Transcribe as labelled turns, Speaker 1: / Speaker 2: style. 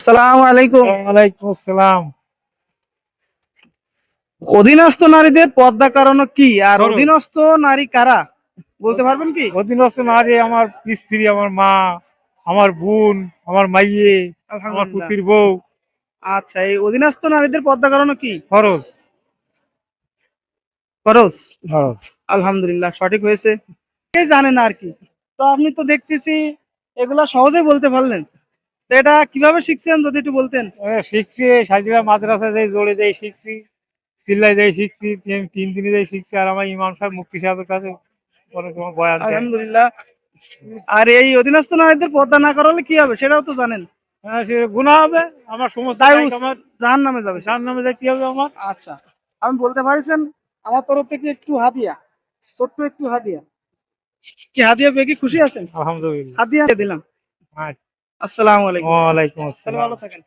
Speaker 1: আসসালামু আলাইকুম।
Speaker 2: ওয়ালাইকুম আসসালাম।
Speaker 1: অধীনস্থ নারীদের পর্দা কারণ কি আর
Speaker 2: বলো।
Speaker 1: অধীনস্থ নারী কারা বলতে পারবেন কি?
Speaker 2: অধীনস্থ নারী আমার স্ত্রী, আমার মা, আমার বোন, আমার মাইয়ে, আমার
Speaker 1: আলহামদুলিল্লাহ।
Speaker 2: পুত্রীর বউ।
Speaker 1: আচ্ছা, এই অধীনস্থ নারীদের পর্দা কারণ কি?
Speaker 2: খরচ।
Speaker 1: ফরজ।
Speaker 2: খরচ।
Speaker 1: আলহামদুলিল্লাহ, সঠিক হয়েছে। কে জানে না আর কি। তো আপনি তো দেখতেছি এগুলা সহজেই বলতে পারলেন। তো এটা কিভাবে শিখছেন যদি একটু বলতেন?
Speaker 2: শিখছি সাজিরা মাদ্রাসা যাই, জোরে যাই শিখছি, চিল্লাই যাই শিখছি, 3 দিনে যাই শিখছি। আর আমার ইমাম সাহেব, মুফতি সাহেবের কাছে অনেক সময় বয়ান দেয়।
Speaker 1: আলহামদুলিল্লাহ। আর এই অধীনস্থ নারীদের পর্দা না করালে কি হবে সেটাও তো জানেন।
Speaker 2: সে গুনাহ হবে, আমার সমস্ত
Speaker 1: তাই
Speaker 2: দায়িত্ব আমার
Speaker 1: জাহান্নামে যাবে সে।
Speaker 2: জাহান্নামে যাইতে হবে আমার।
Speaker 1: আচ্ছা, আমি বলতে পারছেন আমার তরফ থেকে একটু হাদিয়া, ছোট্ট একটু হাদিয়া। কি হাদিয়া পেয়ে কি খুশি আছেন?
Speaker 2: আলহামদুলিল্লাহ।
Speaker 1: হাদিয়া দিলাম।
Speaker 2: আচ্ছা।
Speaker 1: আসসালামু আলাইকুম।
Speaker 2: ওয়ালাইকুম
Speaker 1: তাহলে
Speaker 2: আসসালাম।
Speaker 1: ভালো থাকেন।